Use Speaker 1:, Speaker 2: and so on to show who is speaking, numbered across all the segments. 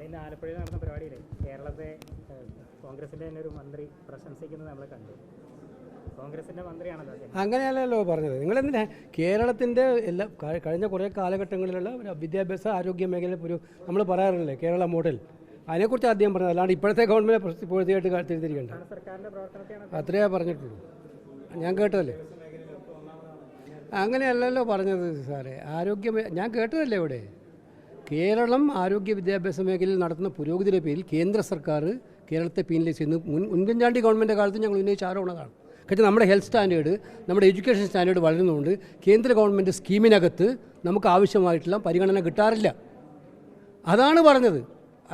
Speaker 1: ഇന്ന് ആലപ്പുഴയിൽ നടന്ന പരിപാടിയിൽ കേരളത്തെ കോൺഗ്രസിൻ്റെ തന്നെ ഒരു മന്ത്രി പ്രശംസിക്കുന്നത് നമ്മൾ കണ്ടു. കോൺഗ്രസിൻ്റെ മന്ത്രിയാണല്ലോ.
Speaker 2: അങ്ങനെയല്ലല്ലോ പറഞ്ഞത്. നിങ്ങളെന്തിനാ കേരളത്തിൻ്റെ എല്ലാ കഴിഞ്ഞ കുറേ കാലഘട്ടങ്ങളിലുള്ള വിദ്യാഭ്യാസ ആരോഗ്യ മേഖല ഒരു നമ്മൾ പറയാറില്ലേ കേരള മോഡൽ, അതിനെക്കുറിച്ച് ആദ്യം പറഞ്ഞത്. അല്ലാണ്ട് ഇപ്പോഴത്തെ ഗവൺമെൻറ് പൂർത്തിയായിട്ട് തിരിച്ചിരിക്കേണ്ട അത്രയേ പറഞ്ഞിട്ടുള്ളൂ. ഞാൻ കേട്ടതല്ലേ. അങ്ങനെയല്ലല്ലോ പറഞ്ഞത് സാറേ. ഞാൻ കേട്ടതല്ലേ ഇവിടെ. കേരളം ആരോഗ്യ വിദ്യാഭ്യാസ മേഖലയിൽ നടത്തുന്ന പുരോഗതിയുടെ പേരിൽ കേന്ദ്ര സർക്കാർ കേരളത്തെ പീനലൈസ് ചെയ്യുന്നു. ഉമ്മൻചാണ്ടി ഗവൺമെൻറ് കാലത്ത് ഞങ്ങൾ ഉന്നയിച്ച ആരോപണമാണ്. കാരണം നമ്മുടെ ഹെൽത്ത് സ്റ്റാൻഡേർഡ്, നമ്മുടെ എഡ്യൂക്കേഷൻ സ്റ്റാൻഡേർഡ് വളരുന്നതുകൊണ്ട് കേന്ദ്ര ഗവൺമെൻറ് സ്കീമിനകത്ത് നമുക്ക് ആവശ്യമായിട്ടുള്ള പരിഗണന കിട്ടാറില്ല. അതാണ് പറഞ്ഞത്.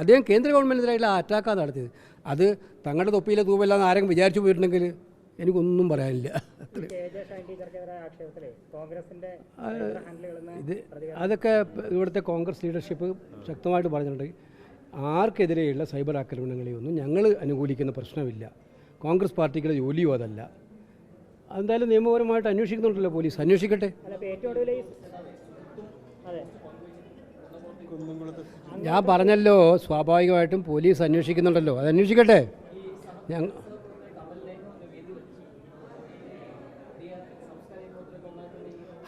Speaker 2: അദ്ദേഹം കേന്ദ്ര ഗവൺമെൻറ്റിനെതിരായിട്ടുള്ള അറ്റാക്കാണ് നടത്തിയത്. അത് തങ്ങളുടെ തൊപ്പിയിലെ തൂവല്ലാന്ന് ആരെങ്കിലും വിചാരിച്ചു പോയിട്ടുണ്ടെങ്കിൽ എനിക്കൊന്നും പറയാനില്ല. അതൊക്കെ ഇവിടുത്തെ കോൺഗ്രസ് ലീഡർഷിപ്പ് ശക്തമായിട്ട് പറഞ്ഞിട്ടുണ്ട്. ആർക്കെതിരെയുള്ള സൈബർ ആക്രമണങ്ങളെയൊന്നും ഞങ്ങൾ അനുകൂലിക്കുന്ന പ്രശ്നമില്ല. കോൺഗ്രസ് പാർട്ടികളുടെ ജോലിയോ അതല്ല. എന്തായാലും നിയമപരമായിട്ട് അന്വേഷിക്കുന്നുണ്ടല്ലോ പോലീസ്, അന്വേഷിക്കട്ടെ. ഞാൻ പറഞ്ഞല്ലോ, സ്വാഭാവികമായിട്ടും പോലീസ് അന്വേഷിക്കുന്നുണ്ടല്ലോ, അത് അന്വേഷിക്കട്ടെ.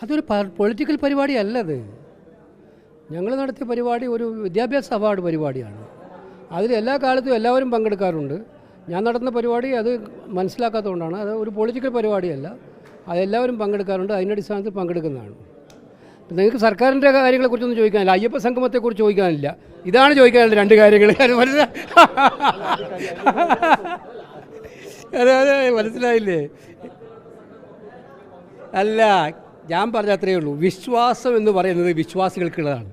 Speaker 2: അതൊരു പൊളിറ്റിക്കൽ പരിപാടിയല്ലത്. ഞങ്ങൾ നടത്തിയ പരിപാടി ഒരു വിദ്യാഭ്യാസ അവാർഡ് പരിപാടിയാണ്. അതിൽ എല്ലാ കാലത്തും എല്ലാവരും പങ്കെടുക്കാറുണ്ട്. ഞാൻ നടത്തുന്ന പരിപാടി അത് മനസ്സിലാക്കാത്തതുകൊണ്ടാണ്. അത് ഒരു പൊളിറ്റിക്കൽ പരിപാടിയല്ല, അതെല്ലാവരും പങ്കെടുക്കാറുണ്ട്. അതിൻ്റെ അടിസ്ഥാനത്തിൽ പങ്കെടുക്കുന്നതാണ്. നിങ്ങൾക്ക് സർക്കാരിൻ്റെ കാര്യങ്ങളെക്കുറിച്ചൊന്നും ചോദിക്കാനില്ല, അയ്യപ്പ സംഗമത്തെക്കുറിച്ച് ചോദിക്കാനില്ല. ഇതാണ് ചോദിക്കാനുള്ളത്, രണ്ട് കാര്യങ്ങൾ. അതെ, മനസ്സിലായില്ലേ? അല്ല, ഞാൻ പറഞ്ഞ അത്രയേ ഉള്ളൂ. വിശ്വാസം എന്ന് പറയുന്നത് വിശ്വാസികൾക്കുള്ളതാണ്.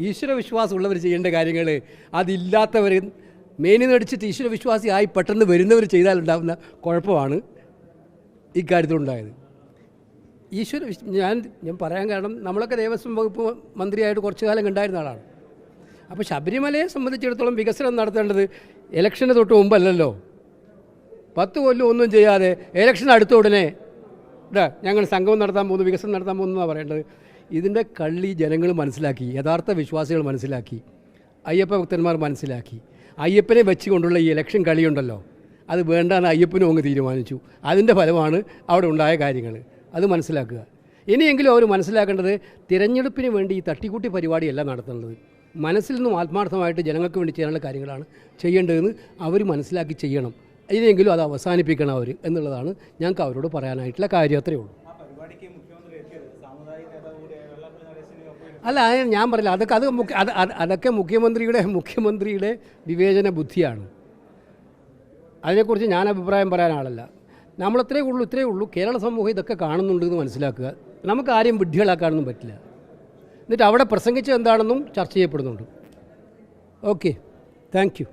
Speaker 2: ഈശ്വര വിശ്വാസം ഉള്ളവർ ചെയ്യേണ്ട കാര്യങ്ങൾ, അതില്ലാത്തവർ മേനി നടിച്ചിട്ട് ഈശ്വരവിശ്വാസിയായി പെട്ടെന്ന് വരുന്നവർ ചെയ്താലുണ്ടാകുന്ന കുഴപ്പമാണ് ഇക്കാര്യത്തിലുണ്ടായത്. ഞാൻ പറയാൻ കാരണം, നമ്മളൊക്കെ ദേവസ്വം വകുപ്പ് മന്ത്രിയായിട്ട് കുറച്ചു കാലം ഉണ്ടായിരുന്ന ആളാണ്. അപ്പോൾ ശബരിമലയെ സംബന്ധിച്ചിടത്തോളം വികസനം നടത്തേണ്ടത് ഇലക്ഷന് തൊട്ട് മുമ്പല്ലല്ലോ. 10 കൊല്ലം ഒന്നും ചെയ്യാതെ ഇലക്ഷൻ അടുത്ത ഉടനെ ഞങ്ങൾ സംഗമം നടത്താൻ പോകുന്നു, വികസനം നടത്താൻ പോകുന്നു എന്നാണ് പറയേണ്ടത്. ഇതിൻ്റെ കള്ളി ജനങ്ങൾ മനസ്സിലാക്കി, യഥാർത്ഥ വിശ്വാസികൾ മനസ്സിലാക്കി, അയ്യപ്പ ഭക്തന്മാർ മനസ്സിലാക്കി. അയ്യപ്പനെ വെച്ചുകൊണ്ടുള്ള ഈ ഇലക്ഷൻ കളിയുണ്ടല്ലോ, അത് വേണ്ടാന്ന് അയ്യപ്പനും അങ്ങ് തീരുമാനിച്ചു. അതിൻ്റെ ഫലമാണ് അവിടെ ഉണ്ടായ കാര്യങ്ങൾ. അത് മനസ്സിലാക്കുക. ഇനിയെങ്കിലും അവർ മനസ്സിലാക്കേണ്ടത് തിരഞ്ഞെടുപ്പിന് വേണ്ടി ഈ തട്ടിക്കൂട്ടി പരിപാടിയല്ല നടത്തേണ്ടത്. മനസ്സിൽ നിന്നും ആത്മാർത്ഥമായിട്ട് ജനങ്ങൾക്ക് വേണ്ടി ചെയ്യാനുള്ള കാര്യങ്ങളാണ് ചെയ്യേണ്ടതെന്ന് അവർ മനസ്സിലാക്കി ചെയ്യണം. ഇനിയെങ്കിലും അത് അവസാനിപ്പിക്കണം അവർ എന്നുള്ളതാണ് ഞങ്ങൾക്ക് അവരോട് പറയാനായിട്ടുള്ള കാര്യം. അത്രയേ ഉള്ളൂ. അല്ല, ഞാൻ പറയില്ല. അതൊക്കെ മുഖ്യമന്ത്രിയുടെ വിവേചന ബുദ്ധിയാണ്. അതിനെക്കുറിച്ച് ഞാൻ അഭിപ്രായം പറയാൻ ആളല്ല. ഇത്രയേ ഉള്ളൂ. കേരള സമൂഹം ഇതൊക്കെ കാണുന്നുണ്ടെന്ന് മനസ്സിലാക്കുക. നമുക്ക് ആരെയും വിഡ്ഢികളാക്കാനൊന്നും പറ്റില്ല. എന്നിട്ട് അവിടെ പ്രസംഗിച്ചത് എന്താണെന്നും ചർച്ച ചെയ്യപ്പെടുന്നുണ്ട്. Okay, thank you.